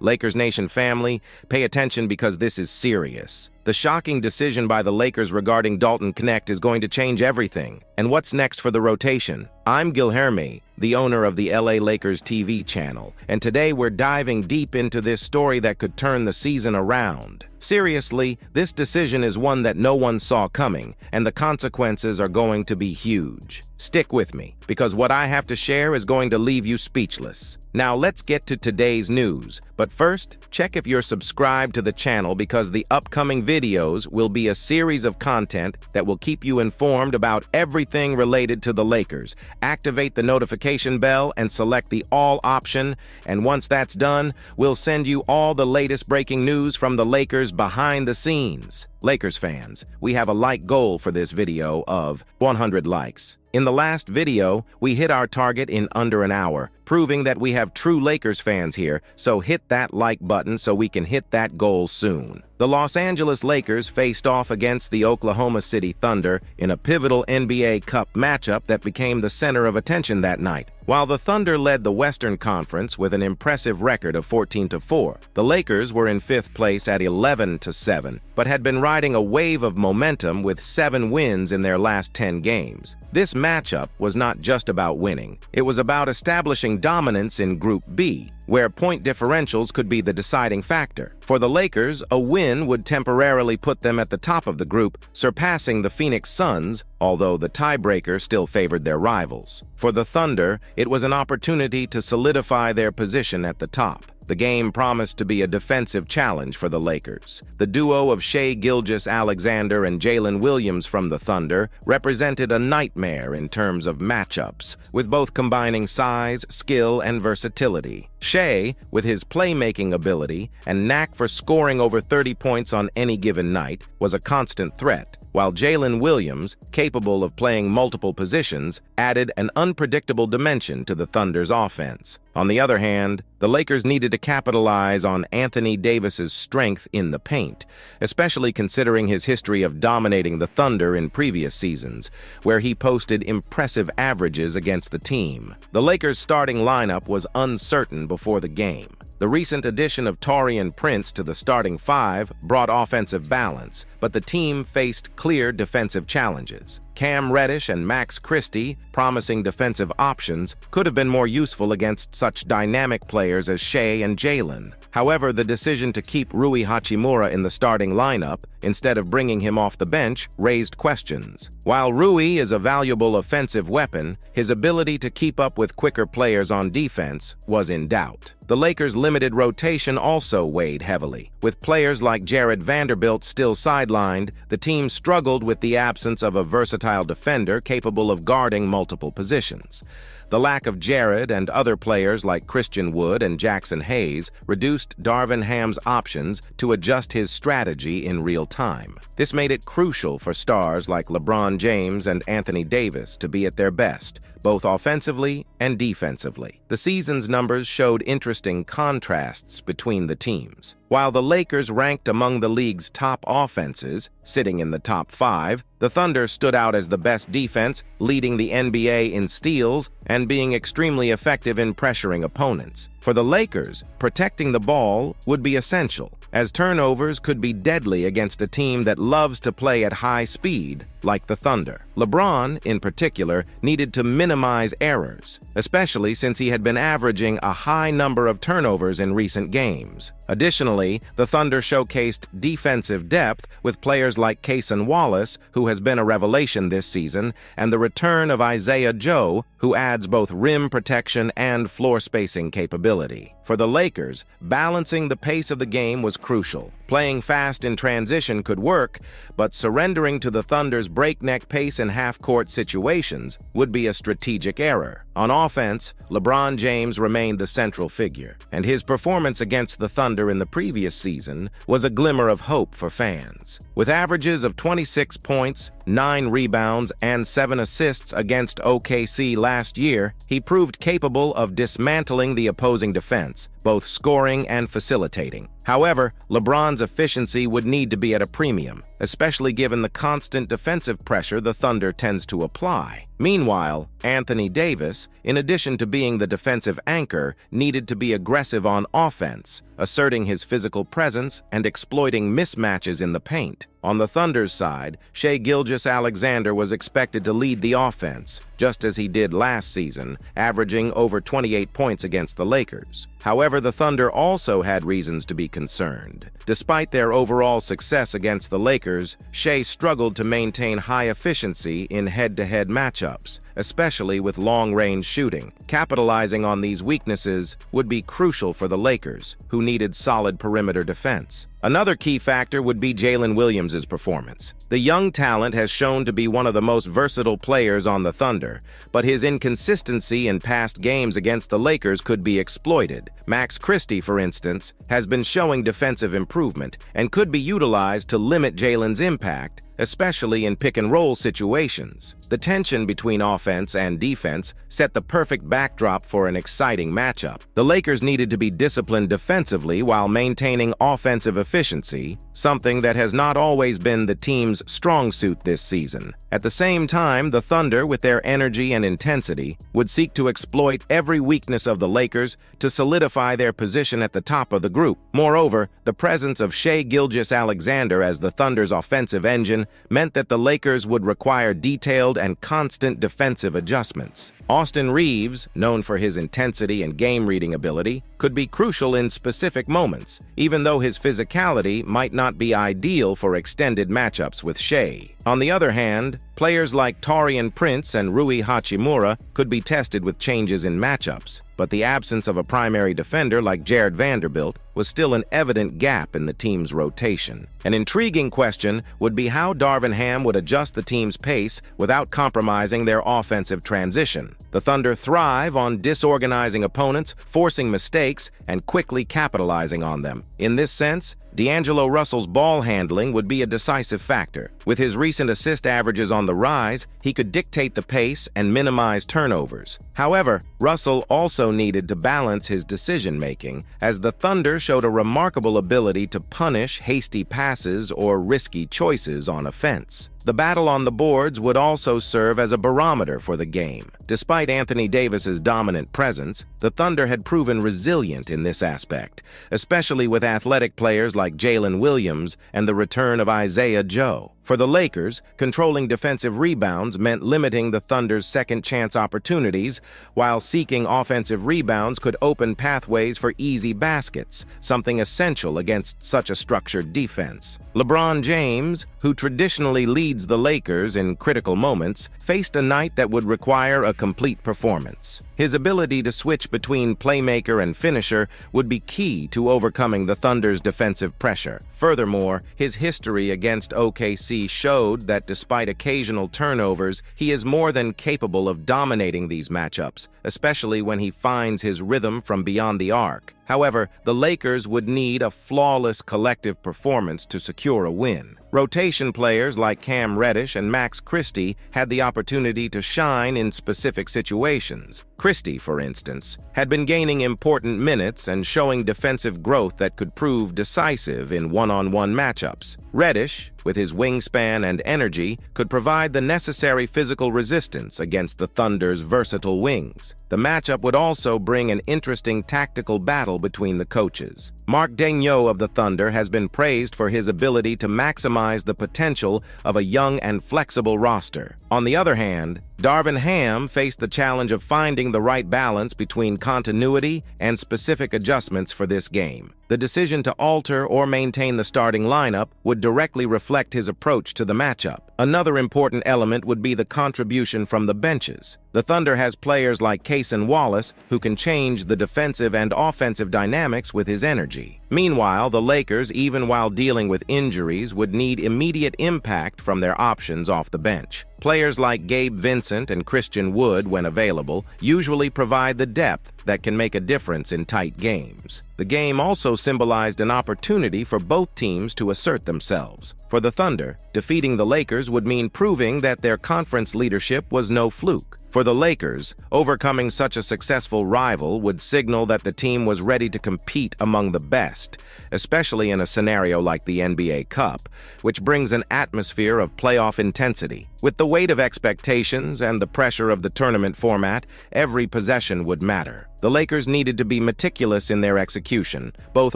Lakers Nation family, pay attention because this is serious. The shocking decision by the Lakers regarding Dalton Knecht is going to change everything. And what's next for the rotation? I'm Guilherme, the owner of the LA Lakers TV channel, and today we're diving deep into this story that could turn the season around. Seriously, this decision is one that no one saw coming, and the consequences are going to be huge. Stick with me, because what I have to share is going to leave you speechless. Now let's get to today's news, but first, check if you're subscribed to the channel because the upcoming videos will be a series of content that will keep you informed about everything related to the Lakers. Activate the notification bell and select the all option, and once that's done, we'll send you all the latest breaking news from the Lakers behind the scenes. Lakers fans, we have a like goal for this video of 100 likes. In the last video, we hit our target in under an hour, proving that we have true Lakers fans here, so hit that like button so we can hit that goal soon. The Los Angeles Lakers faced off against the Oklahoma City Thunder in a pivotal NBA Cup matchup that became the center of attention that night. While the Thunder led the Western Conference with an impressive record of 14-4, the Lakers were in fifth place at 11-7, but had been riding a wave of momentum with 7 wins in their last 10 games. This matchup was not just about winning. It was about establishing dominance in Group B, where point differentials could be the deciding factor. For the Lakers, a win would temporarily put them at the top of the group, surpassing the Phoenix Suns, although the tiebreaker still favored their rivals. For the Thunder, it was an opportunity to solidify their position at the top. The game promised to be a defensive challenge for the Lakers. The duo of Shai Gilgeous-Alexander and Jalen Williams from the Thunder represented a nightmare in terms of matchups, with both combining size, skill, and versatility. Shai, with his playmaking ability and knack for scoring over 30 points on any given night, was a constant threat, while Jalen Williams, capable of playing multiple positions, added an unpredictable dimension to the Thunder's offense. On the other hand, the Lakers needed to capitalize on Anthony Davis's strength in the paint, especially considering his history of dominating the Thunder in previous seasons, where he posted impressive averages against the team. The Lakers' starting lineup was uncertain before the game. The recent addition of Taurean Prince to the starting 5 brought offensive balance, but the team faced clear defensive challenges. Cam Reddish and Max Christie, promising defensive options, could have been more useful against such dynamic players as Shai and Jalen. However, the decision to keep Rui Hachimura in the starting lineup instead of bringing him off the bench raised questions. While Rui is a valuable offensive weapon, his ability to keep up with quicker players on defense was in doubt. The Lakers' limited rotation also weighed heavily. With players like Jared Vanderbilt still sidelined, the team struggled with the absence of a versatile defender capable of guarding multiple positions. The lack of Jared and other players like Christian Wood and Jackson Hayes reduced Darvin Ham's options to adjust his strategy in real time. This made it crucial for stars like LeBron James and Anthony Davis to be at their best, both offensively and defensively. The season's numbers showed interesting contrasts between the teams. While the Lakers ranked among the league's top offenses, sitting in the top 5, the Thunder stood out as the best defense, leading the NBA in steals and being extremely effective in pressuring opponents. For the Lakers, protecting the ball would be essential, as turnovers could be deadly against a team that loves to play at high speed, like the Thunder. LeBron, in particular, needed to minimize errors, especially since he had been averaging a high number of turnovers in recent games. Additionally, the Thunder showcased defensive depth with players like Cason Wallace, who has been a revelation this season, and the return of Isaiah Joe, who adds both rim protection and floor spacing capability. For the Lakers, balancing the pace of the game was crucial. Playing fast in transition could work, but surrendering to the Thunder's breakneck pace in half-court situations would be a strategic error. On offense, LeBron James remained the central figure, and his performance against the Thunder in the previous season was a glimmer of hope for fans. With averages of 26 points, 9 rebounds, and 7 assists against OKC last year, he proved capable of dismantling the opposing defense, both scoring and facilitating. However, LeBron's efficiency would need to be at a premium, especially given the constant defensive pressure the Thunder tends to apply. Meanwhile, Anthony Davis, in addition to being the defensive anchor, needed to be aggressive on offense, asserting his physical presence and exploiting mismatches in the paint. On the Thunder's side, Shai Gilgeous-Alexander was expected to lead the offense, just as he did last season, averaging over 28 points against the Lakers. However, the Thunder also had reasons to be concerned. Despite their overall success against the Lakers, Shai struggled to maintain high efficiency in head-to-head matchups, especially with long-range shooting. Capitalizing on these weaknesses would be crucial for the Lakers, who needed solid perimeter defense. Another key factor would be Jalen Williams' performance. The young talent has shown to be one of the most versatile players on the Thunder, but his inconsistency in past games against the Lakers could be exploited. Max Christie, for instance, has been showing defensive improvement and could be utilized to limit Jalen's impact, especially in pick-and-roll situations. The tension between offense and defense set the perfect backdrop for an exciting matchup. The Lakers needed to be disciplined defensively while maintaining offensive efficiency, something that has not always been the team's strong suit this season. At the same time, the Thunder, with their energy and intensity, would seek to exploit every weakness of the Lakers to solidify their position at the top of the group. Moreover, the presence of Shai Gilgeous-Alexander as the Thunder's offensive engine meant that the Lakers would require detailed and constant defensive adjustments. Austin Reeves, known for his intensity and game-reading ability, could be crucial in specific moments, even though his physicality might not be ideal for extended matchups with Shai. On the other hand, players like Taurean Prince and Rui Hachimura could be tested with changes in matchups, but the absence of a primary defender like Jared Vanderbilt was still an evident gap in the team's rotation. An intriguing question would be how Darvin Ham would adjust the team's pace without compromising their offensive transition. The Thunder thrive on disorganizing opponents, forcing mistakes, and quickly capitalizing on them. In this sense, D'Angelo Russell's ball handling would be a decisive factor. With his recent assist averages on the rise, he could dictate the pace and minimize turnovers. However, Russell also needed to balance his decision-making, as the Thunder showed a remarkable ability to punish hasty passes or risky choices on offense. The battle on the boards would also serve as a barometer for the game. Despite Anthony Davis's dominant presence, the Thunder had proven resilient in this aspect, especially with athletic players like Jalen Williams and the return of Isaiah Joe. For the Lakers, controlling defensive rebounds meant limiting the Thunder's second-chance opportunities, while seeking offensive rebounds could open pathways for easy baskets, something essential against such a structured defense. LeBron James, who traditionally leads the Lakers in critical moments, faced a night that would require a complete performance. His ability to switch between playmaker and finisher would be key to overcoming the Thunder's defensive pressure. Furthermore, his history against OKC showed that despite occasional turnovers, he is more than capable of dominating these matchups, especially when he finds his rhythm from beyond the arc. However, the Lakers would need a flawless collective performance to secure a win. Rotation players like Cam Reddish and Max Christie had the opportunity to shine in specific situations. Christie, for instance, had been gaining important minutes and showing defensive growth that could prove decisive in one-on-one matchups. Reddish, with his wingspan and energy, could provide the necessary physical resistance against the Thunder's versatile wings. The matchup would also bring an interesting tactical battle between the coaches. Mark Daigneault of the Thunder has been praised for his ability to maximize the potential of a young and flexible roster. On the other hand, Darvin Ham faced the challenge of finding the right balance between continuity and specific adjustments for this game. The decision to alter or maintain the starting lineup would directly reflect his approach to the matchup. Another important element would be the contribution from the benches. The Thunder has players like Cason Wallace who can change the defensive and offensive dynamics with his energy. Meanwhile, the Lakers, even while dealing with injuries, would need immediate impact from their options off the bench. Players like Gabe Vincent and Christian Wood, when available, usually provide the depth that can make a difference in tight games. The game also symbolized an opportunity for both teams to assert themselves. For the Thunder, defeating the Lakers would mean proving that their conference leadership was no fluke. For the Lakers, overcoming such a successful rival would signal that the team was ready to compete among the best, especially in a scenario like the NBA Cup, which brings an atmosphere of playoff intensity. With the weight of expectations and the pressure of the tournament format, every possession would matter. The Lakers needed to be meticulous in their execution, both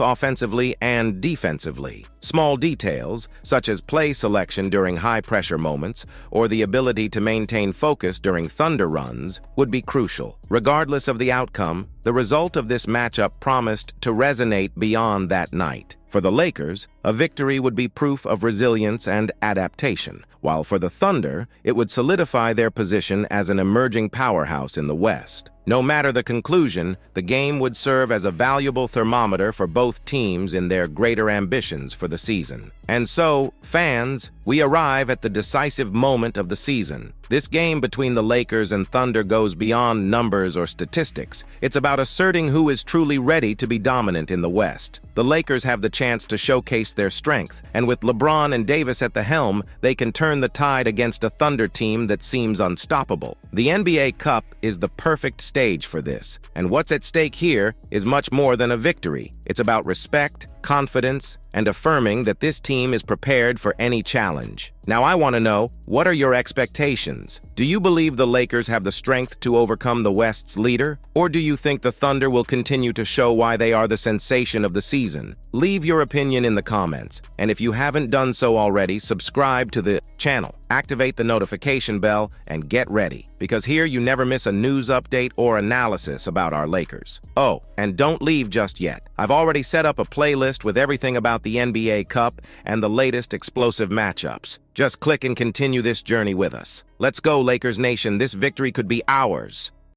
offensively and defensively. Small details, such as play selection during high-pressure moments or the ability to maintain focus during thunder runs, would be crucial. Regardless of the outcome, the result of this matchup promised to resonate beyond that night. For the Lakers, a victory would be proof of resilience and adaptation, while for the Thunder, it would solidify their position as an emerging powerhouse in the West. No matter the conclusion, the game would serve as a valuable thermometer for both teams in their greater ambitions for the season. And so, fans, we arrive at the decisive moment of the season. This game between the Lakers and Thunder goes beyond numbers or statistics. It's about asserting who is truly ready to be dominant in the West. The Lakers have the chance to showcase their strength, and with LeBron and Davis at the helm, they can turn the tide against a Thunder team that seems unstoppable. The NBA Cup is the perfect stage for this, and what's at stake here is much more than a victory. It's about respect, confidence, and affirming that this team is prepared for any challenge. Now I want to know, what are your expectations? Do you believe the Lakers have the strength to overcome the West's leader? Or do you think the Thunder will continue to show why they are the sensation of the season? Leave your opinion in the comments, and if you haven't done so already, subscribe to the channel, activate the notification bell, and get ready, because here you never miss a news update or analysis about our Lakers. Oh, and don't leave just yet. I've already set up a playlist with everything about the NBA Cup and the latest explosive matchups. Just click and continue this journey with us. Let's go, Lakers Nation. This victory could be ours.